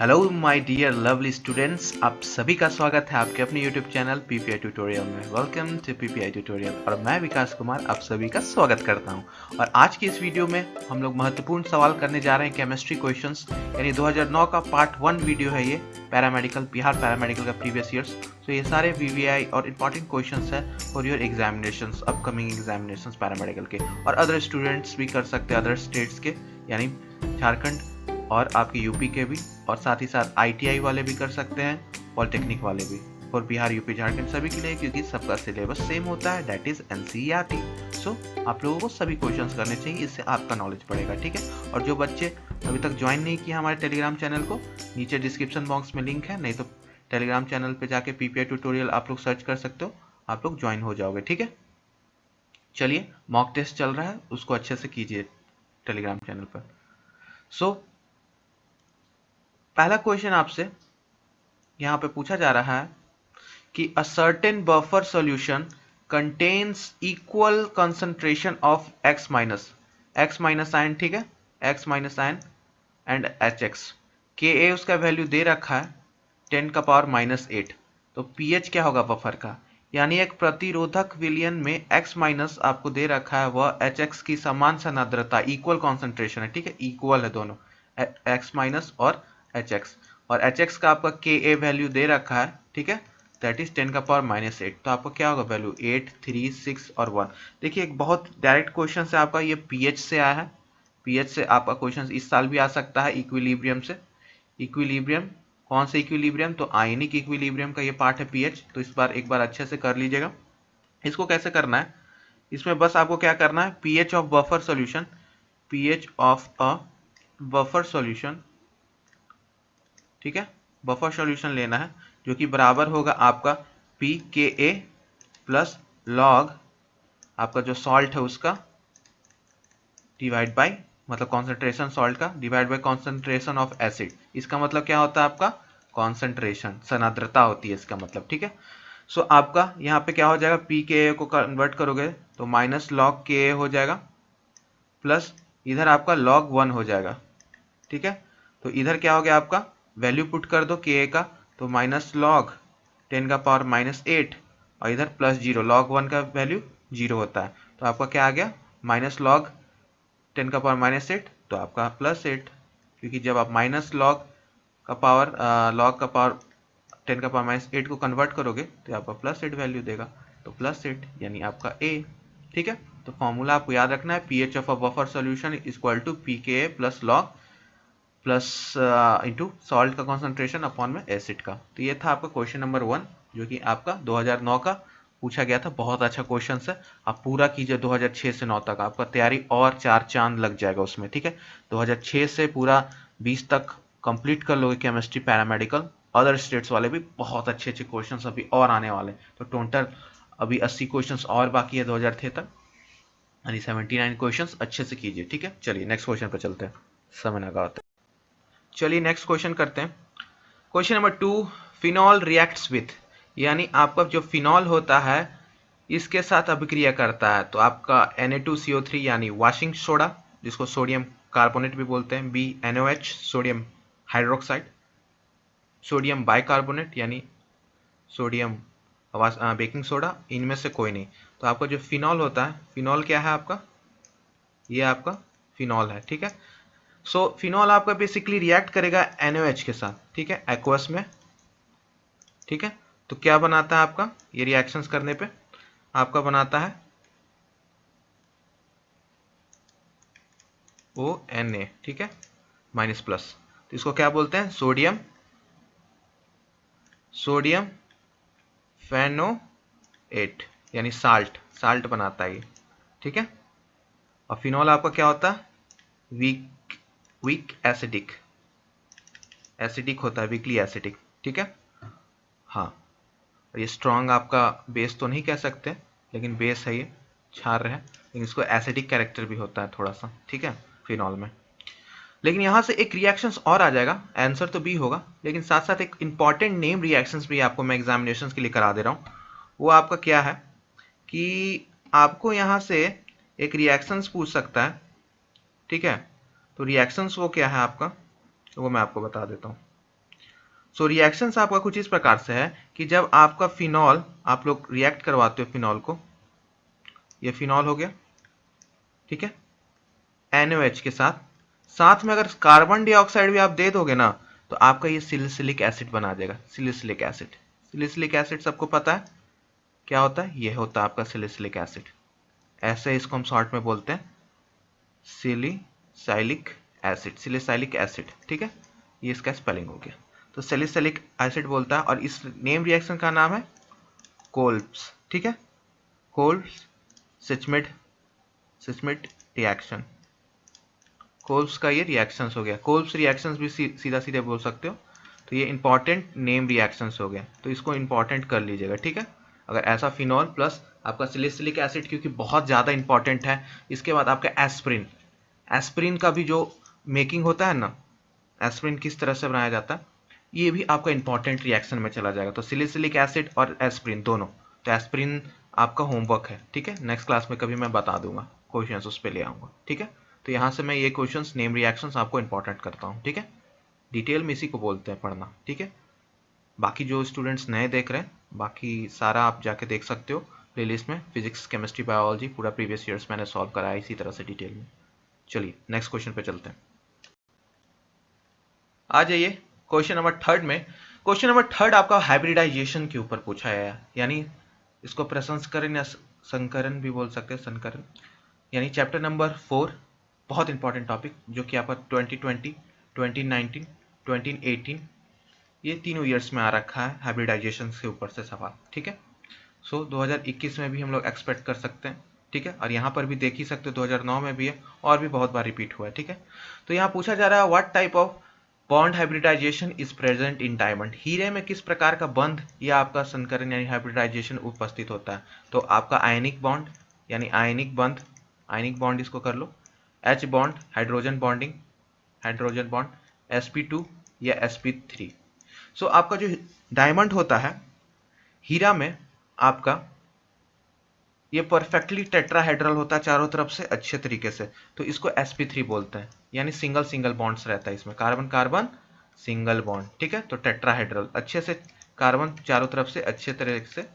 Hello my dear lovely students, आप सभी का स्वागत है आपके अपने यूट्यूब चैनल पीपीआई ट्यूटोरियल में। वेलकम टू पीपीआई ट्यूटोरियल और मैं विकास कुमार आप सभी का स्वागत करता हूं। और आज की इस वीडियो में हम लोग महत्वपूर्ण सवाल करने जा रहे हैं केमिस्ट्री क्वेश्चंस, यानी 2009 का पार्ट 1 वीडियो है ये, पैरामेडिकल, बिहार पैरामेडिकल का प्रीवियस ईयर्स। तो ये सारे वीवीआई और इंपॉर्टेंट क्वेश्चंस है for your examinations, upcoming examinations paramedical के, और अदर स्टूडेंट्स भी कर सकते हैं अदर स्टेट्स के, यानी झारखंड और आपके यूपी के भी, और साथ ही साथ आईटीआई वाले भी कर सकते हैं, पॉलिटेक्निक वाले भी, और बिहार यूपी झारखंड सभी के लिए, क्योंकि सबका सिलेबस सेम होता है, दैट इज एनसीईआरटी। सो आप लोगों को सभी क्वेश्चंस करने चाहिए, इससे आपका नॉलेज बढ़ेगा, ठीक है। और जो बच्चे अभी तक ज्वाइन नहीं किया हमारे टेलीग्राम चैनल को, नीचे डिस्क्रिप्शन बॉक्स में लिंक है, नहीं तो टेलीग्राम चैनल पे जाके पीपीआई ट्यूटोरियल आप लोग सर्च कर सकते हो, आप लोग ज्वाइन हो जाओगे, ठीक है। चलिए, मॉक टेस्ट चल रहा है, उसको अच्छे से कीजिए टेलीग्राम चैनल पर। सो पहला क्वेश्चन आपसे यहां पे पूछा जा रहा है कि a certain buffer solution contains equal concentration of x minus ion, ठीक है, x minus ion and HX। Ka उसका वैल्यू दे रखा है 10⁻⁸। तो pH क्या होगा बफर का, यानी एक प्रतिरोधक विलयन में x माइनस आपको दे रखा है, वह HX की समान सनाद्रता, इक्वल कॉन्सेंट्रेशन है, ठीक है, इक्वल है दोनों, x माइनस और HX। और HX का आपका Ka वैल्यू दे रखा है, ठीक है, दैट इज 10⁻⁸। तो आपका क्या होगा वैल्यू 8, 3, 6 और 1। देखिए एक बहुत डायरेक्ट क्वेश्चन से आपका ये pH से आया है, pH से आपका क्वेश्चन इस साल भी आ सकता है, इक्विलिब्रियम से। इक्विलिब्रियम, कौन से इक्विलिब्रियम, तो आयनिक इक्विलिब्रियम का ये पार्ट है pH। तो इस बार एक बार अच्छे से कर लीजिएगा। इसको कैसे करना है, इसमें बस आपको क्या करना है, pH of buffer solution, pH of a buffer solution, ठीक है, बफर सॉल्यूशन लेना है, जो कि बराबर होगा आपका pKa प्लस लॉग आपका जो सॉल्ट है उसका डिवाइड बाय, मतलब कॉन्सेंट्रेशन सॉल्ट का divide by concentration of acid. इसका मतलब क्या होता है आपका कॉन्सेंट्रेशन, सनाद्रता होती है इसका मतलब, ठीक है। सो आपका यहाँ पे क्या हो जाएगा, pKa को कन्वर्ट करोगे तो माइनस लॉग Ka हो जाएगा, प्लस इधर आपका log 1 हो जाएगा, ठीक है। तो इधर क्या हो गया, आपका वैल्यू पुट कर दो Ka का, तो माइनस लॉग 10⁻⁸, और इधर प्लस 0, log 1 का वैल्यू 0 होता है, तो आपका क्या आ गया माइनस लॉग 10⁻⁸, तो आपका प्लस 8, क्योंकि जब आप माइनस लॉग का पावर 10⁻⁸ को कन्वर्ट करोगे तो आपका प्लस 8 वैल्यू देगा, तो प्लस 8 यानी आपका A, ठीक है। तो फॉर्मूला आपको याद रखना है, pH of a buffer solution equal to pKa plus log plus into salt का कॉन्सेंट्रेशन अपॉन में एसिड का। तो ये था आपका क्वेश्चन नंबर 1, जो कि आपका 2009 का पूछा गया था। बहुत अच्छा क्वेश्चन है, आप पूरा कीजिए 2006 से 9 तक, आपका तैयारी और 4 चांद लग जाएगा उसमें, ठीक है। 2006 से पूरा 20 तक कंप्लीट कर लोगे केमिस्ट्री पैरामेडिकल। अदर स्टेट्स वाले भी बहुत अच्छे अच्छे क्वेश्चन अभी और आने वाले, तो टोटल अभी 80 क्वेश्चन और बाकी है 2006 तक, यानी 79 क्वेश्चन अच्छे से कीजिए, ठीक है। चलिए नेक्स्ट क्वेश्चन पर चलते हैं, समय लगा होता है। चलिए नेक्स्ट क्वेश्चन करते हैं। Question number 2, phenol reacts with, यानी आपका जो फिनॉल होता है इसके साथ अभिक्रिया करता है, तो आपका Na2CO3 यानी वॉशिंग सोडा, जिसको सोडियम कार्बोनेट भी बोलते हैं, BNOH sodium hydroxide, sodium bicarbonate यानी सोडियम बेकिंग सोडा, इनमें से कोई नहीं। तो आपका जो फिनॉल होता है, फिनॉल क्या है आपका, ये आपका फिनॉल है, ठीक है। सो फिनॉल आपका बेसिकली रिएक्ट करेगा NaOH के साथ, ठीक है, एक्वस में, ठीक है। तो क्या बनाता है आपका, ये रिएक्शंस करने पे आपका बनाता है ONa, ठीक है, माइनस प्लस। तो इसको क्या बोलते हैं, सोडियम फेनोएट, यानी साल्ट बनाता है ये, ठीक है। और फिनॉल आपका क्या होता है, वीक एसिडिक होता है, वीकली एसिडिक, ठीक है। हाँ, और ये स्ट्रॉन्ग आपका बेस तो नहीं कह सकते, लेकिन बेस है, ये क्षार है, लेकिन इसको एसिडिक कैरेक्टर भी होता है थोड़ा सा, ठीक है, फिनॉल में। लेकिन यहाँ से एक रिएक्शंस और आ जाएगा, आंसर तो बी होगा, लेकिन साथ साथ एक इंपॉर्टेंट नेम रिएक्शंस भी आपको मैं एग्जामिनेशन के लिए करा दे रहा हूँ। वो आपका क्या है कि आपको यहाँ से एक रिएक्शंस पूछ सकता है, ठीक है। तो रिएक्शंस वो क्या है आपका, तो वो मैं आपको बता देता हूँ। सो रिएक्शंस आपका कुछ इस प्रकार से है कि जब आपका फिनॉल, आप लोग रिएक्ट करवाते हो फिनॉल को, ये फिनॉल हो गया, ठीक है, NaOH के साथ, साथ में अगर कार्बन डाइऑक्साइड भी आप दे दोगे ना तो आपका ये सिलिसिलिक एसिड बना देगा। सिलिसिलिक एसिड, सिलिसिलिक एसिड सबको पता है क्या होता है, ये होता है आपका सिलिसिलिक एसिड। ऐसे इसको हम शॉर्ट में बोलते हैं सिलिसाइलिक एसिड, सिलिसाइलिक एसिड, ठीक है, ये इसका स्पेलिंग हो गया। तो सिलिसाइलिक एसिड बोलता है, और इस नेम रिएक्शन का नाम है कोल्ब्स, ठीक है, कोल्ब्स सिचमिड रिएक्शन। कोल्ब्स का ये रिएक्शंस हो गया। कोल्ब्स रिएक्शंस भी सीधा सीधे बोल सकते हो। तो ये इंपॉर्टेंट नेम रिएक्शंस हो गए, तो इसको इंपॉर्टेंट कर लीजिएगा, ठीक है। अगर ऐसा फिनॉल प्लस आपका सिलिसिलिक एसिड, क्योंकि बहुत ज़्यादा इंपॉर्टेंट है। इसके बाद आपका एस्प्रिन, एस्प्रिन का भी जो मेकिंग होता है ना, एस्प्रिन किस तरह से बनाया जाता है, ये भी आपका इंपॉर्टेंट रिएक्शन में चला जाएगा। तो सिलिसिलिक एसिड और एस्प्रिन दोनों, तो एस्प्रिन आपका होमवर्क है, ठीक है, नेक्स्ट क्लास में कभी मैं बता दूंगा, क्वेश्चंस उस पर ले आऊंगा, ठीक है। तो यहाँ से मैं ये क्वेश्चंस नेम रिएक्शंस आपको इंपॉर्टेंट करता हूँ, ठीक है। डिटेल में इसी को बोलते हैं पढ़ना, ठीक है। बाकी जो स्टूडेंट्स नए देख रहे हैं, बाकी सारा आप जाके देख सकते हो प्लेलिस्ट में, फिजिक्स केमिस्ट्री बायोलॉजी पूरा प्रीवियस ईयर्स मैंने सॉल्व कराया इसी तरह से डिटेल में। चलिए नेक्स्ट क्वेश्चन पे चलते हैं। आ जाइए क्वेश्चन नंबर थर्ड में। क्वेश्चन नंबर थर्ड आपका हाइब्रिडाइजेशन के ऊपर पूछा है, यानी इसको प्रसंस्करण या संकरण भी बोल सकते हैं, संकरण, यानी चैप्टर नंबर 4, बहुत इंपॉर्टेंट टॉपिक जो कि आपका 2020, 2019, 2018 ये तीनों ईयर्स में आ रखा है, हाइब्रिडाइजेशन के ऊपर से सवाल, ठीक है। सो 2021 में भी हम लोग एक्सपेक्ट कर सकते हैं, ठीक है, और यहाँ पर भी देख ही सकते हो 2009 में भी है, और भी बहुत बार रिपीट हुआ है, ठीक है। तो यहाँ पूछा जा रहा है what type of bond hybridisation is present in diamond, हीरे में किस प्रकार का बंध या आपका संकरण यानी हाइब्रिडाइजेशन उपस्थित होता है। तो आपका आयनिक बॉन्ड यानी आयनिक बंध, आयनिक बॉन्ड इसको कर लो, H bond hydrogen bonding, hydrogen bond, sp2 या sp3। सो आपका जो डायमंड होता है हीरा में आपका ये परफेक्टली टेट्राहेड्रल होता है चारों तरफ से अच्छे तरीके से, तो इसको sp3 बोलते हैं, यानी सिंगल सिंगल बॉन्ड्स रहता है इसमें, कार्बन कार्बन सिंगल बॉन्ड, ठीक है। तो टेट्राहेड्रल अच्छे से कार्बन चारों तरफ से अच्छे तरीके से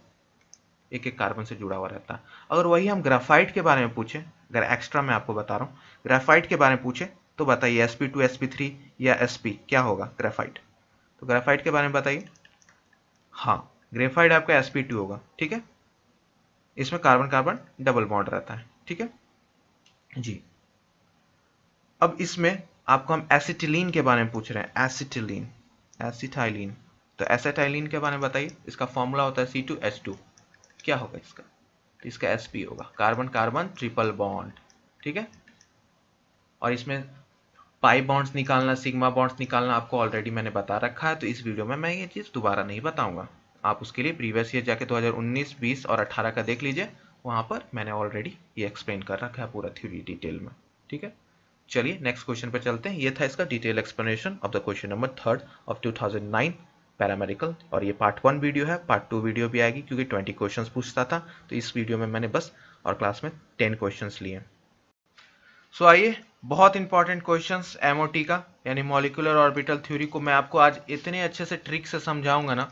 एक एक कार्बन से जुड़ा हुआ रहता है। अगर वही हम ग्राफाइट के बारे में पूछे, अगर एक्स्ट्रा मैं आपको बता रहा हूँ, ग्राफाइट के बारे में पूछे तो बताइए sp2 sp3 या sp क्या होगा ग्राफाइट, तो ग्राफाइट के बारे में बताइए। हाँ, ग्रेफाइट आपका sp2 होगा, ठीक है, इसमें कार्बन कार्बन डबल बॉन्ड रहता है, ठीक है जी। अब इसमें आपको हम एसिटिलीन के बारे में पूछ रहे हैं, एसिटिलीन, एसिटाइलिन, तो एसिटाइलिन के बारे में बताइए। इसका फॉर्मूला होता है C2H2, क्या होगा इसका, तो इसका sp होगा, कार्बन कार्बन ट्रिपल बॉन्ड, ठीक है। और इसमें पाई बॉन्ड्स निकालना, सिग्मा बॉन्ड्स निकालना आपको ऑलरेडी मैंने बता रखा है, तो इस वीडियो में मैं ये चीज़ दोबारा नहीं बताऊंगा। आप उसके लिए प्रीवियस ईयर जाके 2019, 20 और 18 का देख लीजिए, वहां पर मैंने ऑलरेडी ये एक्सप्लेन कर रखा है पूरा थ्योरी डिटेल में, ठीक है। चलिए नेक्स्ट क्वेश्चन पे चलते हैं। ये था इसका detail explanation of the question number 3 of 2009 paramedical, और ये पार्ट 1 वीडियो है, पार्ट 2 वीडियो भी आएगी क्योंकि 20 क्वेश्चंस पूछता था, तो इस वीडियो में मैंने बस और क्लास में 10 क्वेश्चंस लिए। सो आइए, बहुत इंपॉर्टेंट क्वेश्चंस एमओटी का, यानी मॉलिक्यूलर ऑर्बिटल थ्योरी को मैं आपको आज इतने अच्छे से ट्रिक से समझाऊंगा ना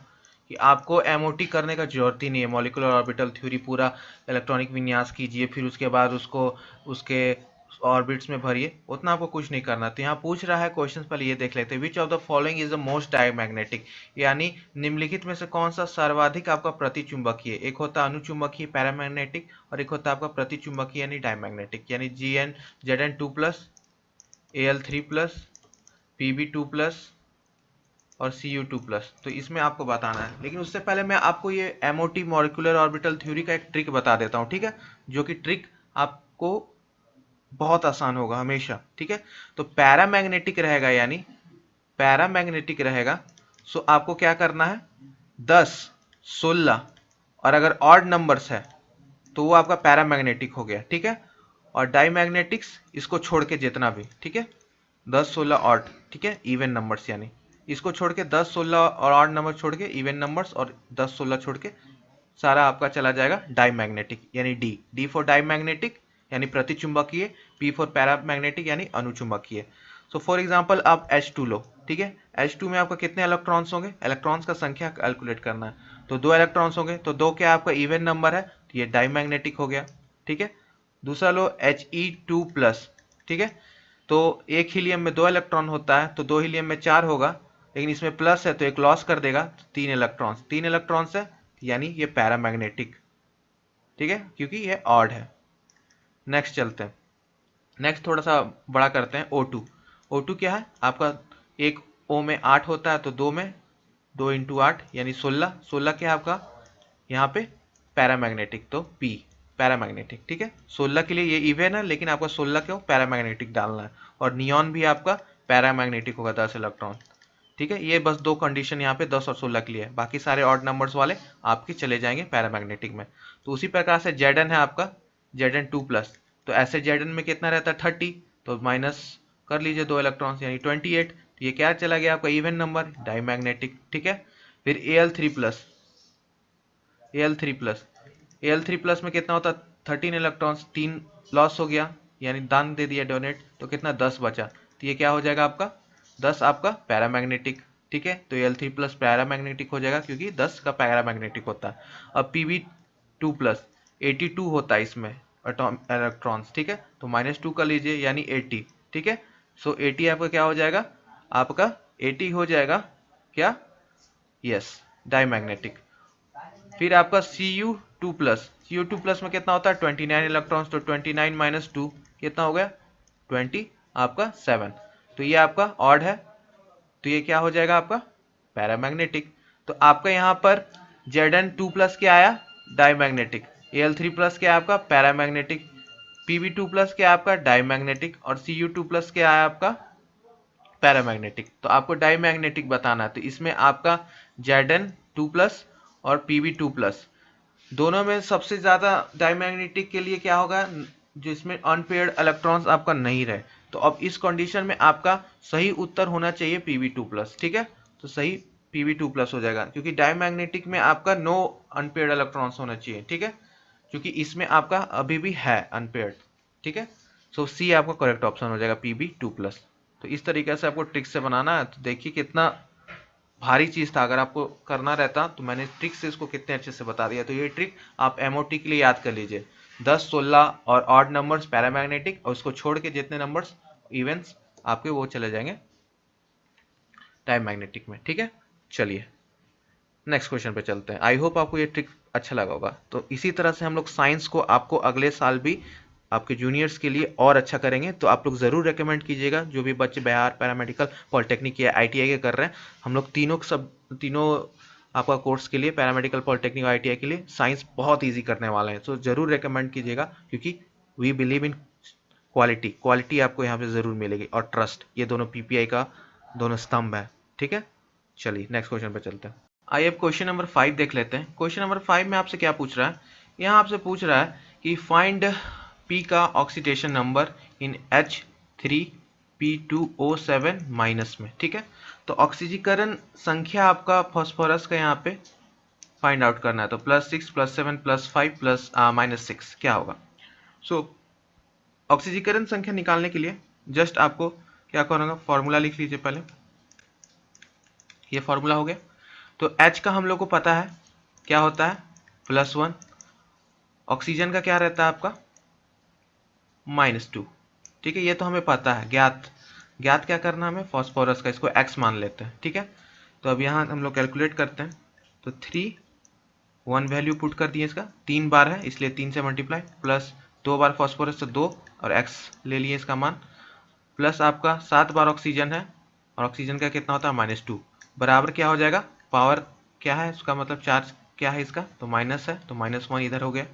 कि आपको एमओटी करने का जरूरत ही नहीं है। मॉलिक्यूलर ऑर्बिटल थ्योरी पूरा इलेक्ट्रॉनिक विन्यास कीजिए, फिर उसके बाद उसको उसके ऑर्बिट्स में भरिए, उतना आपको कुछ नहीं करना। तो यहाँ पूछ रहा है क्वेश्चन, पहले ये देख लेते हैं, which of the following is the most diamagnetic, यानी निम्नलिखित में से कौन सा सर्वाधिक आपका प्रतिचुंबकीय। एक होता है अनुचुंबकीय पैरामैग्नेटिक, और एक होता है आपका प्रतिचुंबकीय यानी डायमैग्नेटिक, यानी Zn2+, Al3+, Pb2+ और Cu2+। तो इसमें आपको बताना है, लेकिन उससे पहले मैं आपको ये एमओटी मॉलिक्यूलर ऑर्बिटल थ्योरी का एक ट्रिक बता देता हूँ, ठीक है, जो कि ट्रिक आपको बहुत आसान होगा हमेशा, ठीक है। तो पैरामैग्नेटिक रहेगा, यानी पैरामैग्नेटिक रहेगा, सो आपको क्या करना है, 10, 16, और अगर ऑड नंबर्स है तो वो आपका पैरामैग्नेटिक हो गया, ठीक है। और डाईमैग्नेटिक्स इसको छोड़ के जितना भी, ठीक है, 10, 16 ऑड, ठीक है, इवन नंबर्स, यानी इसको छोड़ के 10, 16 और ऑड नंबर छोड़ के इवन नंबर्स, और 10, 16 छोड़ के सारा आपका चला जाएगा डाईमैग्नेटिक, यानी डी फॉर डाईमैग्नेटिक यानी प्रतिचुंबकीय, पी फॉर पैरामैग्नेटिक यानी अनुचुंबकीय। सो फॉर एग्जांपल आप H2 लो, ठीक है। H2 में आपका कितने इलेक्ट्रॉन्स होंगे, इलेक्ट्रॉन्स का संख्या कैलकुलेट करना है, तो 2 इलेक्ट्रॉन्स होंगे, तो 2 क्या आपका इवन नंबर है, तो ये डाईमैग्नेटिक हो गया, ठीक है। दूसरा लो He2 प्लस, ठीक है, तो एक हीलियम में 2 इलेक्ट्रॉन होता है, तो 2 हीलियम में 4 होगा, लेकिन इसमें प्लस है तो एक लॉस कर देगा, तो 3 इलेक्ट्रॉन्स है, यानी ये पैरामैग्नेटिक, ठीक है, क्योंकि ये ऑड है। नेक्स्ट चलते हैं, नेक्स्ट थोड़ा सा बड़ा करते हैं। O2, O2 क्या है आपका, एक O में 8 होता है, तो 2 में 2 इंटू 8 यानी 16, 16 क्या है आपका यहाँ पे पैरामैग्नेटिक, तो P पैरामैग्नेटिक, ठीक है। 16 के लिए ये इवन है, लेकिन आपका 16 क्यों पैरामैग्नेटिक डालना है, और नियॉन भी आपका पैरामैग्नेटिक होगा 10 इलेक्ट्रॉन, ठीक है। ये बस 2 कंडीशन यहाँ पे 10 और 16 के लिए है, बाकी सारे ऑड नंबर्स वाले आपके चले जाएंगे पैरामैग्नेटिक में। तो उसी प्रकार से Zn है आपका Zn2 प्लस, तो ऐसे Zn में कितना रहता है 30, तो माइनस कर लीजिए 2 इलेक्ट्रॉन्स यानी 28, तो ये क्या चला गया आपका इवन नंबर डाईमैग्नेटिक, ठीक है। फिर Al3 plus, Al3 plus, Al3 plus में कितना होता है 13 इलेक्ट्रॉन्स, 3 लॉस हो गया यानी दान दे दिया डोनेट, तो कितना 10 बचा, तो ये क्या हो जाएगा आपका 10 आपका पैरामैग्नेटिक, ठीक है। तो Al3 प्लस पैरामैग्नेटिक हो जाएगा क्योंकि 10 का पैरामैग्नेटिक होता है। अब Pb2 प्लस 82 होता है इसमें इलेक्ट्रॉन्स, ठीक है, तो -2 कर लीजिए यानी 80, ठीक है। सो 80 आपका क्या हो जाएगा, आपका 80 हो जाएगा क्या, यस डाईमैग्नेटिक। फिर आपका Cu2 प्लस, Cu2 प्लस में कितना होता है 29 इलेक्ट्रॉन्स, तो 29 माइनस 2 कितना हो गया 20 आपका 7, तो ये आपका ऑड है, तो ये क्या हो जाएगा आपका पैरामैग्नेटिक। तो आपका यहाँ पर Zn2 प्लस क्या आया डाईमैग्नेटिक, Al3 प्लस क्या आपका पैरामैग्नेटिक, Pb2 प्लस क्या आपका डाईमैग्नेटिक, और Cu2 प्लस क्या आया आपका पैरामैग्नेटिक। तो आपको डाईमैग्नेटिक बताना है, तो इसमें आपका Zn2 प्लस और Pb2 प्लस दोनों में सबसे ज्यादा डाईमैग्नेटिक के लिए क्या होगा, जिसमें अनपेयर्ड इलेक्ट्रॉन्स आपका नहीं रहे, तो अब इस कंडीशन में आपका सही उत्तर होना चाहिए Pb2 प्लस, ठीक है। तो सही Pb2 प्लस हो जाएगा, क्योंकि डाईमैग्नेटिक में आपका नो अनपेयर्ड इलेक्ट्रॉन्स होना चाहिए, ठीक है, क्योंकि इसमें आपका अभी भी है अनपेयर्ड, ठीक है। सो सी आपका करेक्ट ऑप्शन हो जाएगा Pb2 प्लस। तो इस तरीके से आपको ट्रिक से बनाना है, तो देखिए कितना भारी चीज था, अगर आपको करना रहता तो मैंने ट्रिक से इसको कितने अच्छे से बता दिया। तो ये ट्रिक आप एमओटी के लिए याद कर लीजिए, 10, 16 और ऑड नंबर्स पैरामैग्नेटिक, और उसको छोड़ के जितने नंबर्स इवेंट्स आपके वो चले जाएंगे डाईमैग्नेटिक में, ठीक है। चलिए नेक्स्ट क्वेश्चन पे चलते हैं। आई होप आपको ये ट्रिक अच्छा लगा होगा। तो इसी तरह से हम लोग साइंस को आपको अगले साल भी आपके जूनियर्स के लिए और अच्छा करेंगे, तो आप लोग ज़रूर रेकमेंड कीजिएगा, जो भी बच्चे बिहार पैरामेडिकल पॉलिटेक्निक या आईटीआई के कर रहे हैं, हम लोग तीनों आपका कोर्स के लिए पैरामेडिकल पॉलिटेक्निक आईटीआई के लिए साइंस बहुत ईजी करने वाले हैं, तो ज़रूर रेकमेंड कीजिएगा, क्योंकि वी बिलीव इन क्वालिटी आपको यहाँ पे ज़रूर मिलेगी, और ट्रस्ट, ये दोनों पीपीआई का दोनों स्तंभ है, ठीक है। चलिए नेक्स्ट क्वेश्चन पे चलते हैं। आइए अब क्वेश्चन नंबर 5 देख लेते हैं। क्वेश्चन नंबर 5 में आपसे क्या पूछ रहा है, यहाँ आपसे पूछ रहा है कि फाइंड P का oxidation number in H3P2O7 minus में, ठीक है। तो ऑक्सीजीकरण संख्या आपका फॉस्फोरस का यहाँ पे फाइंड आउट करना है, तो +6 +7 +5 -6 क्या होगा। सो ऑक्सीजीकरण संख्या निकालने के लिए जस्ट आपको क्या करना, फॉर्मूला लिख लीजिए पहले, ये फॉर्मूला हो गया। तो H का हम लोग को पता है क्या होता है +1, ऑक्सीजन का क्या रहता है आपका -2, ठीक है, ये तो हमें पता है, ज्ञात क्या करना हमें फॉस्फोरस का, इसको x मान लेते हैं, ठीक है। तो अब यहाँ हम लोग कैलकुलेट करते हैं, तो 3 1 वैल्यू पुट कर दिए, इसका 3 बार है इसलिए 3 से मल्टीप्लाई, प्लस 2 बार फॉस्फोरस तो 2 और x ले लिए इसका मान, प्लस आपका 7 बार ऑक्सीजन है, और ऑक्सीजन का कितना होता है -2, बराबर क्या हो जाएगा, पावर क्या है उसका मतलब चार्ज क्या है इसका, तो माइनस है, तो -1 इधर हो गया,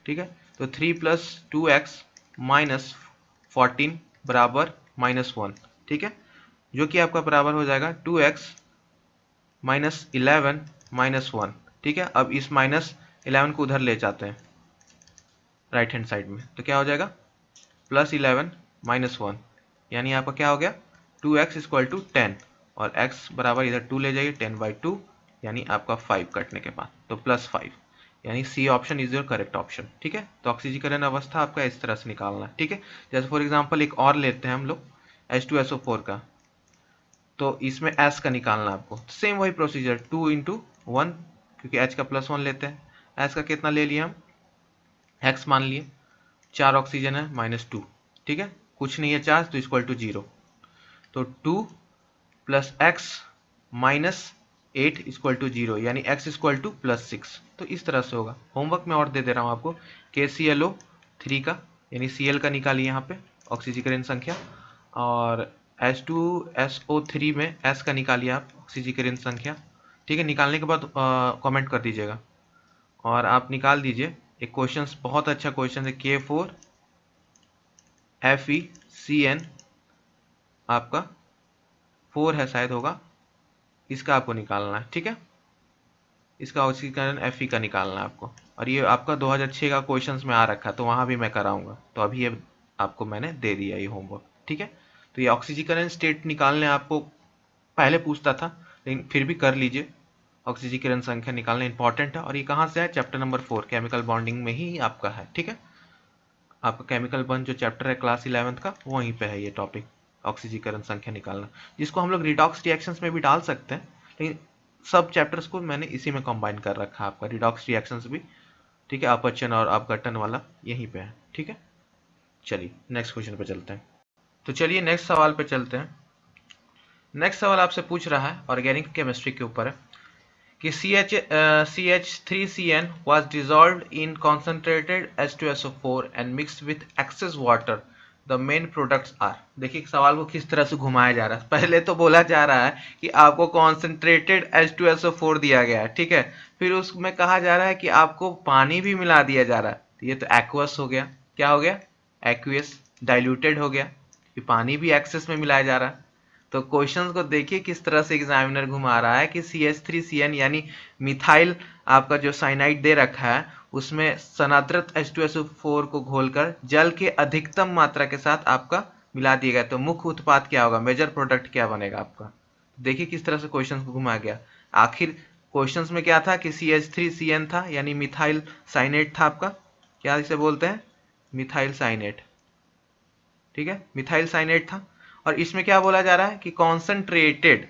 ठीक है। तो 3 + 2x -14 बराबर -1, ठीक है, जो कि आपका बराबर हो जाएगा 2x -11 -1, ठीक है। अब इस -11 को उधर ले जाते हैं राइट हैंड साइड में, तो क्या हो जाएगा +11 -1, यानी आपका क्या हो गया 2x = 10, और x बराबर इधर 2 ले जाइए, 10/2 यानी आपका 5 कटने के बाद, तो +5, यानी C option is your correct option, ठीक है। तो ऑक्सीजीकरण अवस्था आपका इस तरह से निकालना है, ठीक है। जैसे फॉर एग्जांपल एक और लेते हैं हम लोग H2SO4 का, तो इसमें एस का निकालना आपको। सेम वही प्रोसीजर 2 इंटू 1, क्योंकि एच का +1 लेते हैं। एस का कितना ले लिए हम, एक्स मान लिए, 4 ऑक्सीजन है -2, ठीक है, कुछ नहीं है चार्ज तो इक्वल टू 0। तो 2 + x -8 इक्वल टू 0, यानी x इक्वल टू +6। तो इस तरह से होगा। होमवर्क में और दे दे रहा हूँ आपको, KClO3 का यानी Cl का निकालिए यहाँ पे ऑक्सीजीकरण संख्या, और H2SO3 में S का निकालिए आप ऑक्सीजीकरण संख्या, ठीक है। निकालने के बाद कमेंट कर दीजिएगा और आप निकाल दीजिए। एक क्वेश्चन, बहुत अच्छा क्वेश्चन है, K4FeCN आपका 4 है शायद होगा, इसका आपको निकालना है, ठीक है। इसका ऑक्सीकरण Fe का निकालना है आपको, और ये आपका 2006 का क्वेश्चंस में आ रखा है, तो वहां भी मैं कराऊंगा। तो अभी ये आपको मैंने दे दिया ये होमवर्क, ठीक है। तो ये ऑक्सीकरण स्टेट निकालने आपको पहले पूछता था, लेकिन फिर भी कर लीजिए। ऑक्सीकरण संख्या निकालना इंपॉर्टेंट है, और ये कहाँ से है, चैप्टर नंबर 4 केमिकल बॉन्डिंग में ही आपका है, ठीक है। आपका केमिकल बॉन्ड जो चैप्टर है क्लास 11th का, वहीं पे है ये टॉपिक, ऑक्सीकरण संख्या निकालना, जिसको हम लोग रिडॉक्स रिएक्शंस में भी डाल सकते हैं, लेकिन सब चैप्टर्स को मैंने इसी में कंबाइन कर रखा है। आपका रिडॉक्स रिएक्शंस भी, ठीक है, अपचन और अपघटन वाला यहीं पे है, ठीक है। चलिए नेक्स्ट क्वेश्चन पे चलते हैं। तो चलिए नेक्स्ट सवाल पे चलते हैं। नेक्स्ट सवाल आपसे पूछ रहा है ऑर्गेनिक केमिस्ट्री के ऊपर है कि CH3CN was dissolved in concentrated H2SO4 and mixed with excess water. The main products are। देखिए सवाल को किस तरह से घुमाया जा रहा है। पहले तो बोला जा रहा है कि आपको कॉन्सेंट्रेटेड H2SO4 दिया गया है, ठीक है। फिर उसमें कहा जा रहा है कि आपको पानी भी मिला दिया जा रहा है। तो ये तो एक्वस हो गया, क्या हो गया, एक्वियस, डाइल्यूटेड हो गया, कि पानी भी एक्सेस में मिलाया जा रहा है। तो क्वेश्चंस को देखिए किस तरह से एग्जामिनर घुमा रहा है कि CH3CN यानी मिथाइल आपका जो साइनाइड दे रखा है, उसमें सनाद्रत H2SO4 को घोलकर जल के अधिकतम मात्रा के साथ आपका मिला दिया गया। तो मुख्य उत्पाद क्या होगा, मेजर प्रोडक्ट क्या बनेगा आपका। देखिए किस तरह से क्वेश्चन को घुमा गया। आखिर क्वेश्चंस में क्या था कि CH3CN था, यानी मिथाइल साइनेट था आपका, क्या इसे बोलते हैं, मिथाइल साइनेट, ठीक है, मिथाइल साइनेट था। और इसमें क्या बोला जा रहा है कि कॉन्सेंट्रेटेड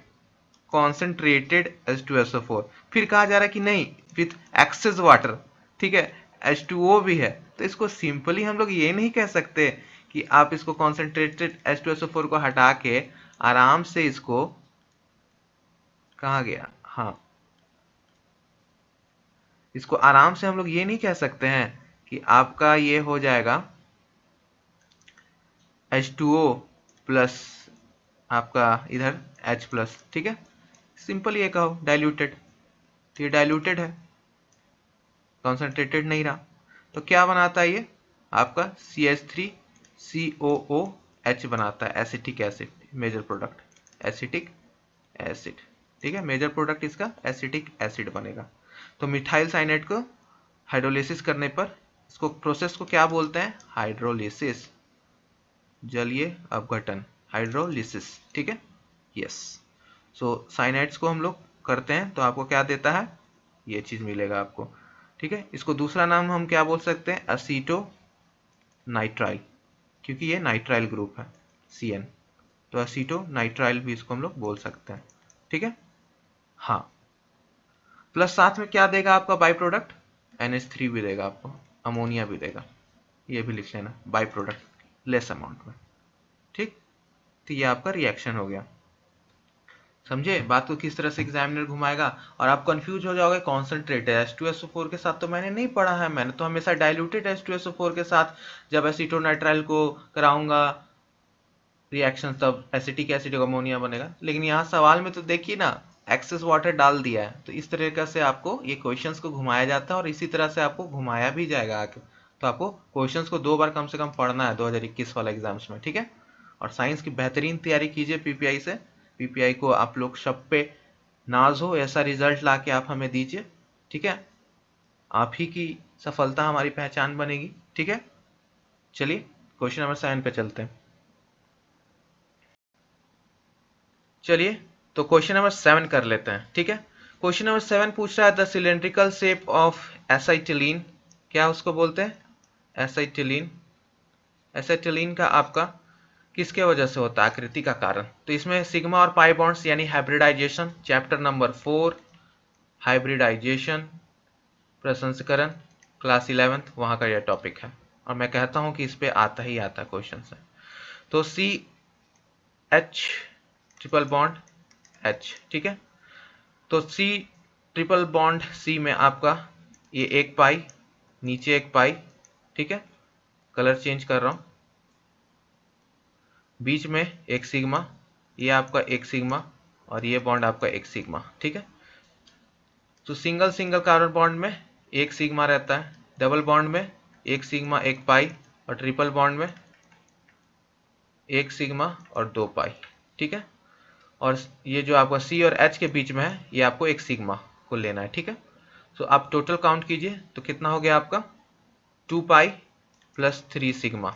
H2SO4, फिर कहा जा रहा है कि नहीं विथ एक्सेस वाटर, ठीक है, H2O भी है। तो इसको सिंपली हम लोग ये नहीं कह सकते कि आप इसको कॉन्सेंट्रेटेड H2SO4 को हटा के आराम से इसको, कहा गया, हाँ, इसको आराम से हम लोग ये नहीं कह सकते हैं कि आपका ये हो जाएगा H2O प्लस आपका इधर H+, ठीक है। सिंपल ये कहो डाइल्यूटेड, तो ये डाइल्यूटेड है, कॉन्सेंट्रेटेड नहीं रहा। तो क्या बनाता है ये आपका CH3COOH बनाता है, acetic acid, major product acetic acid, ठीक है। मेजर प्रोडक्ट इसका एसिटिक एसिड बनेगा। तो मिथाइल साइनेट को हाइड्रोलिसिस करने पर, इसको प्रोसेस को क्या बोलते हैं, हाइड्रोलिसिस, जलीय अपघटन, हाइड्रोलिसिस, ठीक है, यस। सो साइनाइड्स को हम लोग करते हैं तो आपको क्या देता है, ये चीज मिलेगा आपको, ठीक है। इसको दूसरा नाम हम क्या बोल सकते हैं, असीटो नाइट्राइल, क्योंकि ये नाइट्राइल ग्रुप है CN, तो असीटो नाइट्राइल भी इसको हम लोग बोल सकते हैं, ठीक है, हाँ। प्लस साथ में क्या देगा आपका बाई प्रोडक्ट, NH3 भी देगा आपको, अमोनिया भी देगा, ये भी लिख लेना, बाई प्रोडक्ट लेस अमाउंट में, ठीक। तो ये आपका रिएक्शन हो गया। समझे बात को किस तरह से एग्जामिनर घुमाएगा। और आप कंफ्यूज हो जाओगे, कॉन्सेंट्रेटेड H2SO4 के साथ तो मैंने नहीं पढ़ा है, मैंने तो हमेशा डाइल्यूटेड H2SO4 के साथ जब एसीटोनाइट्राइल को कराऊंगा रिएक्शन तब एसिटिक एसिड अमोनिया बनेगा। लेकिन यहाँ सवाल में तो देखिए ना, एक्सेस वाटर डाल दिया है। तो इस तरीके से आपको ये क्वेश्चंस को घुमाया जाता है, और इसी तरह से आपको घुमाया भी जाएगा आगे। तो आपको क्वेश्चंस को 2 बार कम से कम पढ़ना है 2021 वाला एग्जाम्स में, ठीक है। और साइंस की बेहतरीन तैयारी कीजिए PPI से। PPI को आप लोग सब पे नाज हो, ऐसा रिजल्ट ला के आप हमें दीजिए, ठीक है। आप ही की सफलता हमारी पहचान बनेगी, ठीक है। चलिए क्वेश्चन नंबर 7 पे चलते हैं। चलिए तो क्वेश्चन नंबर 7 कर लेते हैं, ठीक है। क्वेश्चन नंबर 7 पूछ रहा है द सिलेंड्रिकल शेप ऑफ एसाइटिलीन, क्या उसको बोलते हैं, एसाइटिलीन। एसाइटिलीन का आपका किसके वजह से होता है, आकृति का कारण। तो इसमें सिग्मा और पाई बॉन्ड्स यानी हाइब्रिडाइजेशन, चैप्टर नंबर 4 हाइब्रिडाइजेशन प्रसंस्करण, क्लास 11th वहाँ का यह टॉपिक है, और मैं कहता हूँ कि इस पे आता ही आता क्वेश्चन है। तो C H triple bond H, ठीक है। तो सी ट्रिपल बॉन्ड सी में आपका ये एक पाई, नीचे एक पाई, ठीक है, कलर चेंज कर रहा हूँ, बीच में एक सिग्मा, ये आपका एक सिग्मा, और ये बॉन्ड आपका एक सिग्मा, ठीक है। तो सिंगल सिंगल कार्बन बॉन्ड में एक सिग्मा रहता है, डबल बॉन्ड में एक सिग्मा एक पाई, और ट्रिपल बॉन्ड में एक सिग्मा और दो पाई, ठीक है। और ये जो आपका सी और एच के बीच में है, ये आपको एक सिग्मा को लेना है, ठीक है। तो आप टोटल काउंट कीजिए तो कितना हो गया आपका 2 पाई प्लस 3 सिग्मा।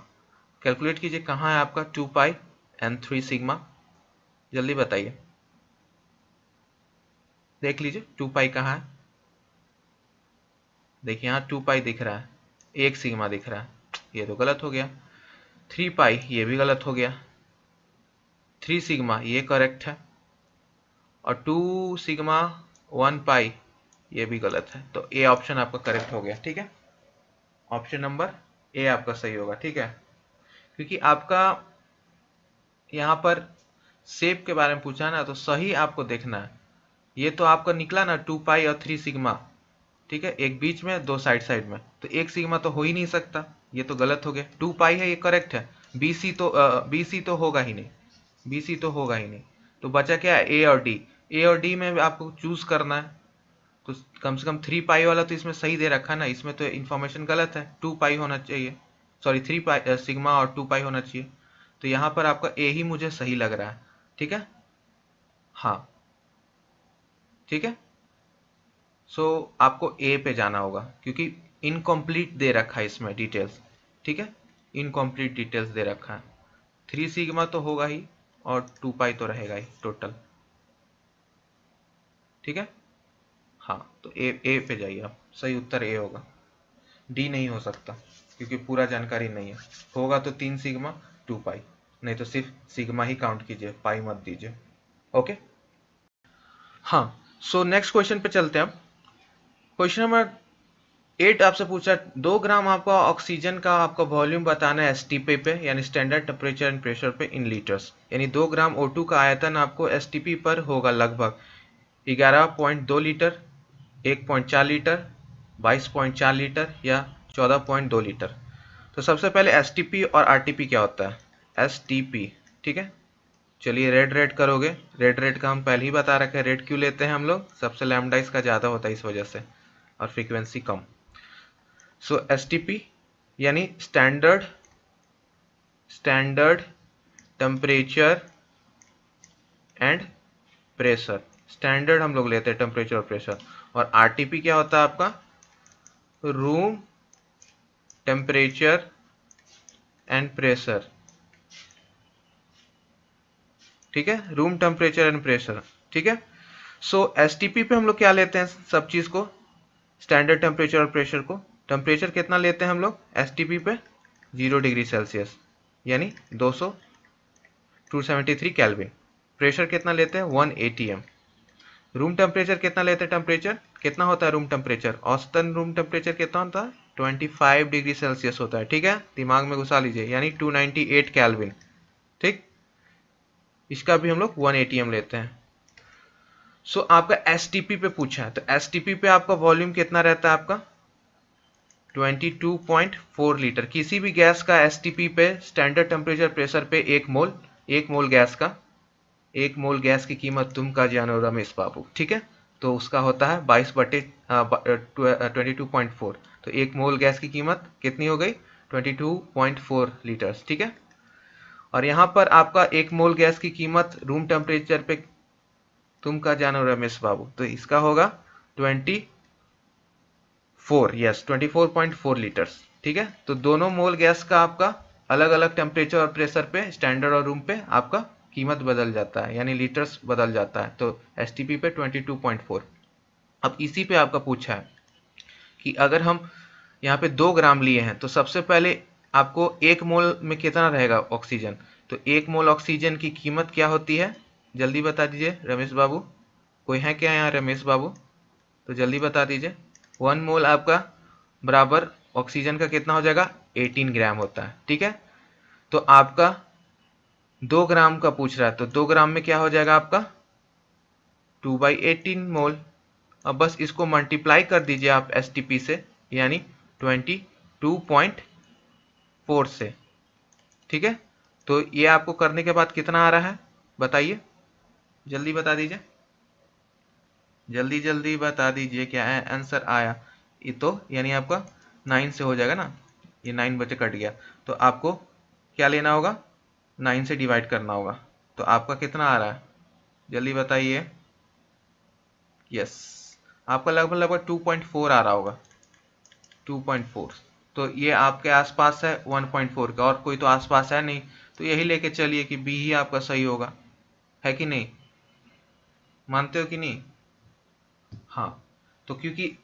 कैलकुलेट कीजिए कहाँ है आपका 2 पाई एंड 3 सिग्मा, जल्दी बताइए, देख लीजिए 2 पाई कहाँ है। देखिए यहाँ 2 पाई दिख रहा है, एक सिग्मा दिख रहा है, ये तो गलत हो गया। 3 पाई ये भी गलत हो गया, 3 सिग्मा ये करेक्ट है, और 2 सिग्मा 1 पाई ये भी गलत है। तो ए ऑप्शन आपका करेक्ट हो गया, ठीक है। ऑप्शन नंबर ए आपका सही होगा, ठीक है। क्योंकि आपका यहाँ पर शेप के बारे में पूछा ना, तो सही आपको देखना है। ये तो आपका निकला ना 2 पाई और 3 सिग्मा, ठीक है, एक बीच में दो साइड साइड में, तो एक सिग्मा तो हो ही नहीं सकता, ये तो गलत हो गया। 2 पाई है ये करेक्ट है, बीसी तो होगा ही नहीं, बीसी तो होगा ही नहीं। तो बचा क्या है ए और डी, ए और डी में आपको चूज करना है। तो कम से कम 3 पाई वाला तो इसमें सही दे रखा है ना, इसमें तो इन्फॉर्मेशन गलत है, 2 पाई होना चाहिए, सॉरी 3 पाई सिग्मा और 2 पाई होना चाहिए। तो यहाँ पर आपका ए ही मुझे सही लग रहा है, ठीक है, हाँ, ठीक है। सो आपको ए पे जाना होगा, क्योंकि इनकम्प्लीट दे रखा है इसमें डिटेल्स, ठीक है, इनकम्प्लीट डिटेल्स दे रखा है। 3 सिग्मा तो होगा ही, और 2 पाई तो रहेगा ही टोटल, ठीक है, हाँ। तो ए पे जाइए आप, सही उत्तर ए होगा, डी नहीं हो सकता क्योंकि पूरा जानकारी नहीं है। होगा तो 3 सिग्मा 2 पाई, नहीं तो सिर्फ सिग्मा ही काउंट कीजिए, पाई मत दीजिए, ओके। हाँ, सो नेक्स्ट क्वेश्चन पे चलते हैं अब। क्वेश्चन नंबर 8 आपसे पूछा 2 ग्राम आपका ऑक्सीजन का आपका वॉल्यूम बताना है एसटीपी पे, यानी स्टैंडर्ड टेम्परेचर एंड प्रेशर पे इन लीटर्स, यानी 2 ग्राम O2 का आयतन आपको एसटीपी पर होगा लगभग 11.2 लीटर, 1.4 लीटर, 22.4 लीटर या 14.2 लीटर। तो सबसे पहले एसटीपी और आरटीपी क्या होता है, एसटीपी, ठीक है। चलिए रेड रेड करोगे, रेड रेड का हम पहले ही बता रखे हैं, रेड क्यों लेते हैं हम लोग, सबसे लैम्डा इसका ज़्यादा होता है इस वजह से, और फ्रीक्वेंसी कम। सो एसटीपी यानी standard temperature and pressure, standard हम लोग लेते हैं टेम्परेचर और प्रेशर। और आरटीपी क्या होता है आपका, रूम टेम्परेचर एंड प्रेशर, ठीक है, रूम टेम्परेचर एंड प्रेशर, ठीक है। सो एसटीपी पे हम लोग क्या लेते हैं, सब चीज को, स्टैंडर्ड टेम्परेचर और प्रेशर को। टेम्परेचर कितना लेते हैं हम लोग एसटीपी पे, 0 डिग्री सेल्सियस यानी 273 केल्विन। प्रेशर कितना लेते हैं 1 atm। रूम टेम्परेचर कितना लेते हैं, टेम्परेचर कितना होता है रूम टेम्परेचर, औसतन रूम टेम्परेचर कितना होता है 25 डिग्री सेल्सियस होता है, ठीक है, दिमाग में घुसा लीजिए, यानी 298 केल्विन, ठीक। इसका भी हम लोग 1 atm लेते हैं। सो आपका एसटीपी पे पूछा है, तो एसटीपी पे आपका वॉल्यूम कितना रहता है आपका 22.4 लीटर। किसी भी गैस का एसटीपी पे स्टैंडर्ड टेम्परेचर प्रेशर पे एक मोल गैस का, एक मोल गैस की कीमत तुम का जानो रमेश बाबू, ठीक है। तो उसका होता है 22/22.4, तो एक मोल गैस की कीमत कितनी हो गई 22.4 लीटर्स, ठीक है। और यहाँ पर आपका एक मोल गैस की कीमत रूम टेम्परेचर पे तुम का जानो रमेश बाबू, तो इसका होगा 24 लीटर्स, ठीक है। तो दोनों मोल गैस का आपका अलग अलग टेम्परेचर और प्रेशर पे, स्टैंडर्ड और रूम पे आपका कीमत बदल जाता है, यानी लीटर्स बदल जाता है। तो एसटीपी पे 22.4। अब इसी पे आपका पूछा है कि अगर हम यहाँ पे 2 ग्राम लिए हैं, तो सबसे पहले आपको 1 मोल में कितना रहेगा ऑक्सीजन, तो 1 मोल ऑक्सीजन की कीमत क्या होती है, जल्दी बता दीजिए रमेश बाबू। कोई है क्या यहाँ रमेश बाबू? तो जल्दी बता दीजिए। 1 मोल आपका बराबर ऑक्सीजन का कितना हो जाएगा, 18 ग्राम होता है। ठीक है, तो आपका 2 ग्राम का पूछ रहा है, तो 2 ग्राम में क्या हो जाएगा आपका 2/18 मोल। अब बस इसको मल्टीप्लाई कर दीजिए आप एसटीपी से, यानी 22.4 से। ठीक है, तो ये आपको करने के बाद कितना आ रहा है बताइए, जल्दी बता दीजिए, जल्दी जल्दी बता दीजिए क्या है आंसर आया। ये तो यानी आपका 9 से हो जाएगा ना, ये 9 बचे कट गया, तो आपको क्या लेना होगा, 9 से डिवाइड करना होगा। तो आपका कितना आ रहा है जल्दी बताइए। यस, आपका लगभग लगभग 2.4 आ रहा होगा, 2.4। तो ये आपके आसपास है 1.4 का, और कोई तो आसपास है नहीं, तो यही लेके चलिए कि बी ही आपका सही होगा, है कि नहीं, मानते हो कि नहीं? हाँ, तो क्योंकि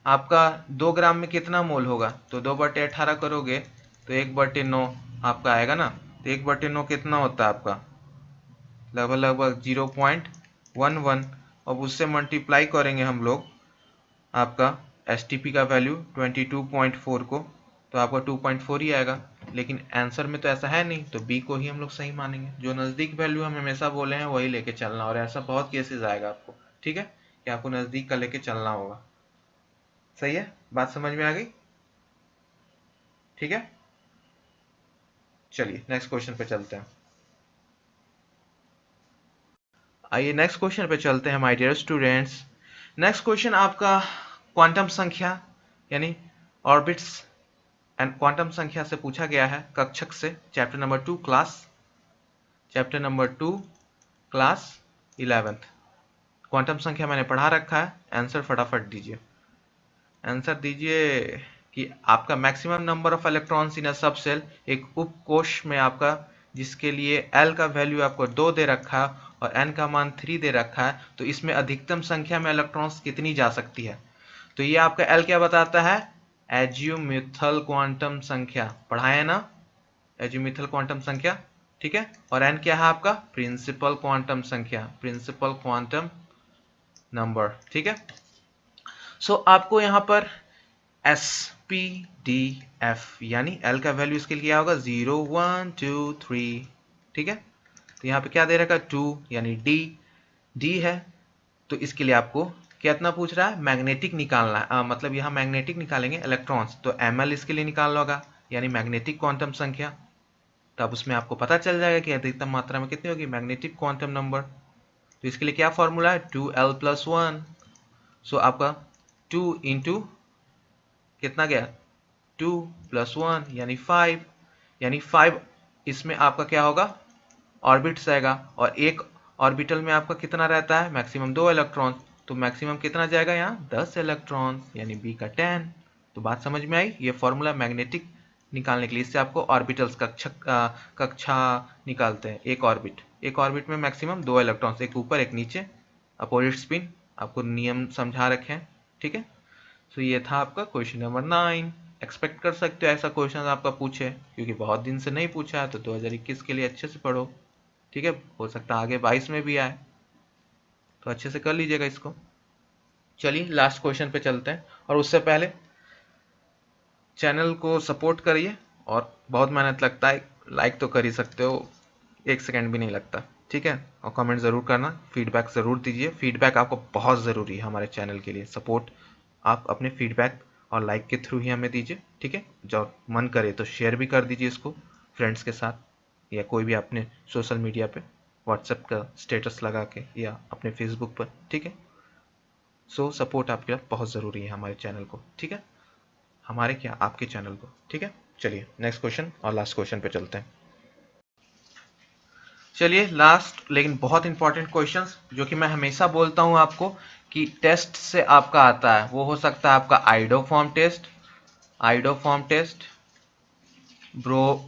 आपका 2 ग्राम में कितना मोल होगा, तो 2/18 करोगे तो 1/9 आपका आएगा ना। तो 1/9 कितना होता है आपका, लगभग लगभग 0.11। अब उससे मल्टीप्लाई करेंगे हम लोग आपका एसटीपी का वैल्यू 22.4 को, तो आपका 2.4 ही आएगा। लेकिन आंसर में तो ऐसा है नहीं, तो बी को ही हम लोग सही मानेंगे। जो नज़दीक वैल्यू हम हमेशा बोले हैं वही लेके चलना, और ऐसा बहुत केसेस आएगा आपको। ठीक है, कि आपको नज़दीक का लेके चलना होगा। सही है, बात समझ में आ गई? ठीक है, चलिए नेक्स्ट क्वेश्चन पे चलते हैं। आइए नेक्स्ट क्वेश्चन पे चलते हैं my dear students. Next question आपका क्वांटम संख्या यानी ऑर्बिट्स एंड क्वांटम संख्या से पूछा गया है, कक्षक से, chapter number 2 class 11th। Quantum संख्या मैंने पढ़ा रखा है, आंसर फटाफट दीजिए। आंसर दीजिए कि आपका maximum number of electrons in a subshell, एक उपकोश में आपका, जिसके लिए L का वैल्यू आपको 2 दे रखा है और N का मान 3 दे रखा है, तो इसमें अधिकतम संख्या में इलेक्ट्रॉन्स कितनी जा सकती है। तो ये आपका L क्या बताता है, एजिमुथल क्वांटम संख्या, पढ़ा है ना, एजिमुथल क्वांटम संख्या। ठीक है, और N क्या है आपका, प्रिंसिपल क्वांटम संख्या, प्रिंसिपल क्वांटम नंबर। ठीक है, सो आपको यहाँ पर एस पी डी एफ यानी एल का वैल्यू इसके लिए क्या होगा, 0 1 2 3। ठीक है, तो यहाँ पे क्या दे रखा है 2, यानी डी, डी है, तो इसके लिए आपको कितना पूछ रहा है, मैग्नेटिक निकालना है। मतलब यहाँ मैग्नेटिक निकालेंगे इलेक्ट्रॉन्स, तो एम एल इसके लिए निकालना होगा, यानी मैग्नेटिक क्वांटम संख्या। तो अब उसमें आपको पता चल जाएगा कि अधिकतम मात्रा में कितनी होगी, मैग्नेटिक क्वांटम नंबर। तो इसके लिए क्या फॉर्मूला है, 2l+1। सो आपका 2 इंटू कितना गया, 2 + 1 यानी 5, यानी 5 इसमें आपका क्या होगा, ऑर्बिट्स आएगा, और एक ऑर्बिटल में आपका कितना रहता है, मैक्सिमम 2 इलेक्ट्रॉन, तो मैक्सिमम कितना जाएगा यहाँ 10 इलेक्ट्रॉन, यानी बी का 10। तो बात समझ में आई, ये फॉर्मूला मैग्नेटिक निकालने के लिए, इससे आपको ऑर्बिटल्स कक्षा निकालते हैं। एक ऑर्बिट में मैक्सिमम 2 इलेक्ट्रॉन्स, एक ऊपर एक नीचे, अपोजिट स्पिन, आपको नियम समझा रखे हैं। ठीक है, तो ये था आपका क्वेश्चन नंबर 9। एक्सपेक्ट कर सकते हो ऐसा क्वेश्चन आपका पूछे, क्योंकि बहुत दिन से नहीं पूछा है, तो 2021 के लिए अच्छे से पढ़ो। ठीक है, हो सकता है आगे 22 में भी आए, तो अच्छे से कर लीजिएगा इसको। चलिए लास्ट क्वेश्चन पे चलते हैं, और उससे पहले चैनल को सपोर्ट करिए, और बहुत मेहनत लगता है, लाइक तो कर ही सकते हो, 1 सेकेंड भी नहीं लगता। ठीक है, और कमेंट ज़रूर करना, फीडबैक ज़रूर दीजिए, फीडबैक आपको बहुत ज़रूरी है हमारे चैनल के लिए। सपोर्ट आप अपने फीडबैक और लाइक के थ्रू ही हमें दीजिए। ठीक है, जो मन करे तो शेयर भी कर दीजिए इसको फ्रेंड्स के साथ, या कोई भी अपने सोशल मीडिया पे, व्हाट्सएप का स्टेटस लगा के, या अपने फेसबुक पर। ठीक है, सो सपोर्ट आपके लिए बहुत ज़रूरी है हमारे चैनल को। ठीक है, हमारे क्या, आपके चैनल को। ठीक है, चलिए नेक्स्ट क्वेश्चन और लास्ट क्वेश्चन पे चलते हैं। चलिए लास्ट लेकिन बहुत इंपॉर्टेंट क्वेश्चंस, जो कि मैं हमेशा बोलता हूं आपको कि टेस्ट से आपका आता है, वो हो सकता है आपका आइडोफॉर्म टेस्ट, ब्रो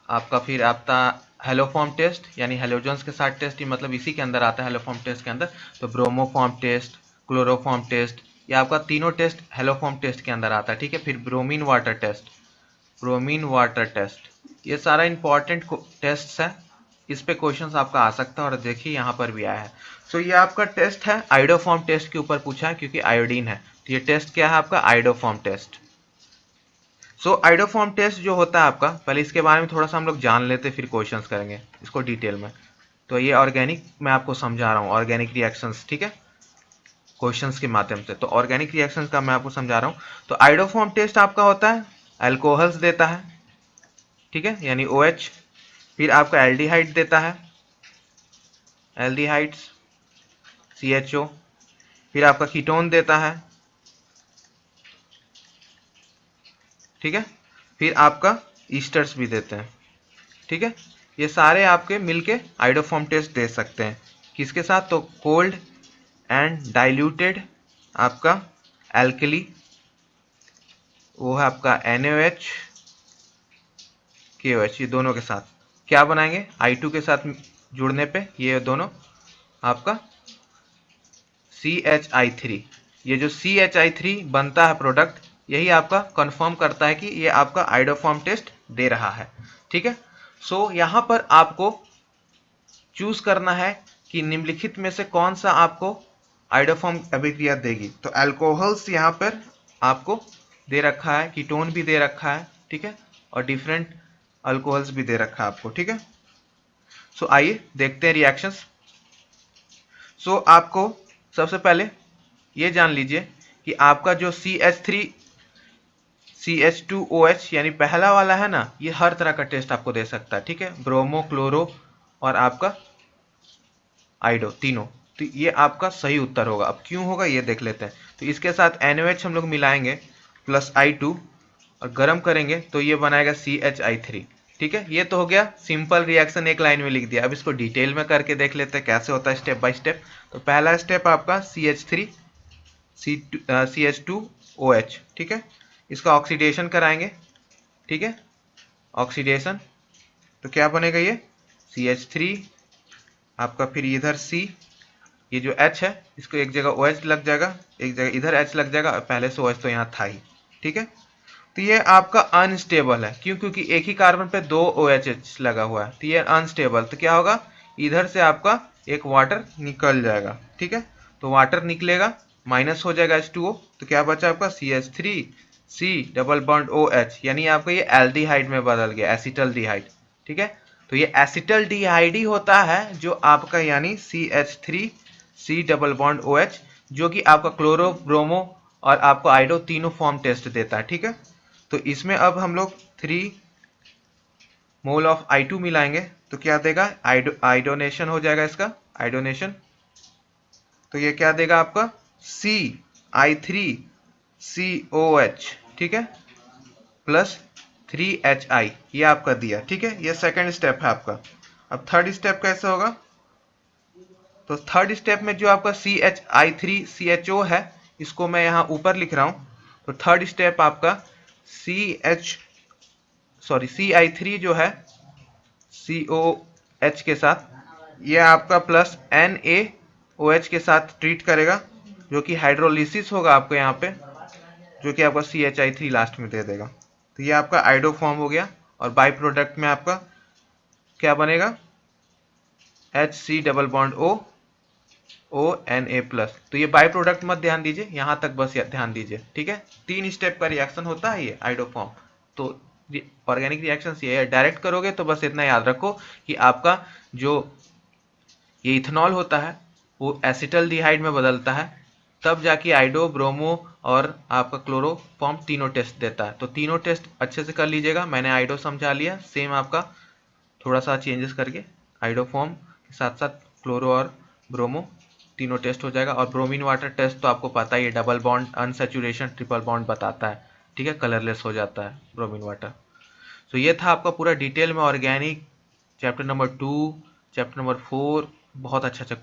आपका फिर आता हेलोफॉर्म टेस्ट, यानी हेलोजन्स के साथ टेस्ट, मतलब इसी के अंदर आता है हेलोफॉर्म टेस्ट के अंदर। तो ब्रोमोफॉर्म टेस्ट, क्लोरोफॉर्म टेस्ट, ये आपका तीनों टेस्ट हेलोफॉर्म टेस्ट के अंदर आता है। ठीक है, फिर ब्रोमीन वाटर टेस्ट, ये सारा इंपॉर्टेंट टेस्ट है, इस पे क्वेश्चंस आपका आ सकता है और देखिए यहाँ पर भी आया है। सो ये आपका टेस्ट है आइडोफॉर्म टेस्ट के ऊपर पूछा है क्योंकि आयोडीन है, तो ये टेस्ट क्या है आपका आइडोफॉर्म टेस्ट। सो आइडोफॉर्म टेस्ट जो होता है आपका, पहले इसके बारे में थोड़ा सा हम लोग जान लेते फिर क्वेश्चंस करेंगे इसको डिटेल में। तो ये ऑर्गेनिक मैं आपको समझा रहा हूँ, ऑर्गेनिक रिएक्शंस, ठीक है, क्वेश्चंस के माध्यम से। तो ऑर्गेनिक रिएक्शंस का मैं आपको समझा रहा हूँ। तो आइडोफॉर्म टेस्ट आपका होता है अल्कोहल्स देता है, ठीक है, यानी OH, फिर आपका एल्डिहाइड देता है, एल्डिहाइड्स CHO, फिर आपका कीटोन देता है, ठीक है, फिर आपका ईस्टर्स भी देते हैं, ठीक है। ये सारे आपके मिलके आइडोफॉर्म टेस्ट दे सकते हैं, किसके साथ, तो कोल्ड एंड डाइल्यूटेड आपका एल्कली, वो है आपका NaOH KOH, ये दोनों के साथ क्या बनाएंगे, I2 के साथ जुड़ने पे ये दोनों आपका CHI3, ये जो CHI3 बनता है प्रोडक्ट, यही आपका कंफर्म करता है कि ये आपका आइडोफॉर्म टेस्ट दे रहा है, ठीक है। सो यहाँ पर आपको चूज करना है कि निम्नलिखित में से कौन सा आपको आइडोफॉर्म अभिक्रिया देगी। तो अल्कोहल्स यहाँ पर आपको दे रखा है, कीटोन भी दे रखा है, ठीक है, और डिफरेंट अल्कोहल्स भी दे रखा है आपको, ठीक है। सो आइए देखते हैं रिएक्शंस। सो आपको सबसे पहले ये जान लीजिए कि आपका जो CH3 CH2OH यानी पहला वाला है ना, ये हर तरह का टेस्ट आपको दे सकता है, ठीक है, ब्रोमो, क्लोरो और आपका आइडो तीनों। तो ये आपका सही उत्तर होगा। अब क्यों होगा ये देख लेते हैं। तो इसके साथ NaOH हम लोग मिलाएंगे प्लस I2 और गर्म करेंगे तो ये बनाएगा CHI3, ठीक है। ये तो हो गया सिंपल रिएक्शन, एक लाइन में लिख दिया। अब इसको डिटेल में करके देख लेते हैं कैसे होता है स्टेप बाय स्टेप। तो पहला स्टेप आपका CH3 CH2OH, ठीक है, इसका ऑक्सीडेशन कराएंगे, ठीक है, ऑक्सीडेशन। तो क्या बनेगा ये CH3 आपका, फिर इधर C, ये जो H है इसको एक जगह OH लग जाएगा, एक जगह इधर H लग जाएगा, पहले से OH तो यहाँ था ही, ठीक है। तो ये आपका अनस्टेबल है, क्यों, क्योंकि एक ही कार्बन पे दो OH लगा हुआ है, तो ये अनस्टेबल। तो क्या होगा, इधर से आपका एक वाटर निकल जाएगा, ठीक है। तो वाटर निकलेगा, माइनस हो जाएगा H2O, तो क्या बचा आपका CH3 C double bond OH, यानी आपका ये एल्डिहाइड में बदल गया, एसिटल्डिहाइड, ठीक है। तो ये एसिटल्डिहाइड ही होता है जो आपका यानी CH3 C double bond OH, जो कि आपका क्लोरो, ब्रोमो और आपको आइडो तीनों फॉर्म टेस्ट देता है, ठीक है। तो इसमें अब हम लोग 3 मोल ऑफ I2 मिलाएंगे तो क्या देगा, आइडोनेशन हो जाएगा इसका, आइडोनेशन। तो ये क्या देगा आपका CI3COH, ठीक है, प्लस 3HI, ये आपका दिया, ठीक है। ये सेकंड स्टेप है आपका। अब थर्ड स्टेप कैसे होगा, तो थर्ड स्टेप में जो आपका CHI3CHO है, इसको मैं यहाँ ऊपर लिख रहा हूँ। तो थर्ड स्टेप आपका CI3 जो है COH के साथ, ये आपका प्लस NaOH के साथ ट्रीट करेगा, जो कि हाइड्रोलिसिस होगा आपको यहाँ पे, जो कि आपका CHI3 लास्ट में दे देगा। तो ये आपका आइडो फॉर्म हो गया, और बाई प्रोडक्ट में आपका क्या बनेगा, HC double bond ONA plus. तो ये बाई प्रोडक्ट मत ध्यान दीजिए, यहाँ तक बस ध्यान दीजिए, ठीक है। 3 स्टेप का रिएक्शन होता है ये आइडो फॉर्म। तो ऑर्गेनिक रिएक्शन ये है, डायरेक्ट करोगे तो बस इतना याद रखो कि आपका जो ये इथेनॉल होता है वो एसिटल्डिहाइड में बदलता है, तब जाके आइडो, ब्रोमो और आपका क्लोरो फॉर्म तीनों टेस्ट देता है। तो तीनों टेस्ट अच्छे से कर लीजिएगा। मैंने आइडो समझा लिया, सेम आपका थोड़ा सा चेंजेस करके आइडो फॉर्म के साथ साथ क्लोरो और ब्रोमो तीनों टेस्ट हो जाएगा। और ब्रोमीन वाटर टेस्ट तो आपको पता ही है, double bond, unsaturation, triple bond बताता है, ठीक है, कलरलेस हो जाता है ब्रोमीन वाटर। तो ये था आपका पूरा डिटेल में organic chapter number 2, chapter number 4। बहुत अच्छा अच्छा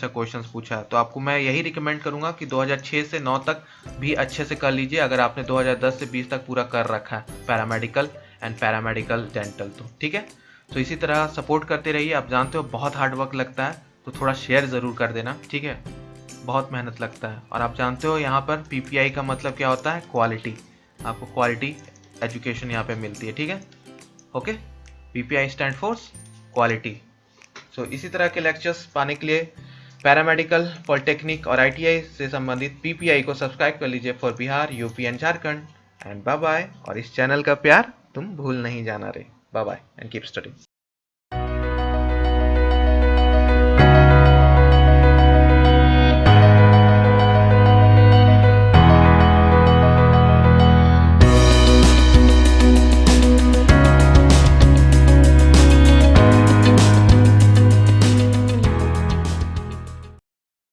क्वेश्चंस पूछा है। तो आपको मैं यही रिकमेंड करूंगा कि 2006 से 9 तक भी अच्छे से कर लीजिए, अगर आपने 2010 से 20 तक पूरा कर रखा है पैरामेडिकल एंड पैरामेडिकल डेंटल, तो ठीक है। तो इसी तरह सपोर्ट करते रहिए। आप जानते हो बहुत हार्ड वर्क लगता है, तो थोड़ा शेयर ज़रूर कर देना, ठीक है, बहुत मेहनत लगता है। और आप जानते हो यहाँ पर PPI का मतलब क्या होता है, क्वालिटी। आपको क्वालिटी एजुकेशन यहाँ पे मिलती है, ठीक है। Okay, PPI stand for quality. So इसी तरह के लेक्चर्स पाने के लिए पैरामेडिकल, पॉलिटेक्निक और आईटीआई से संबंधित पीपीआई को सब्सक्राइब कर लीजिए for Bihar, UP and Jharkhand. And bye bye, और इस चैनल का प्यार तुम भूल नहीं जाना रे। Bye bye and keep studying.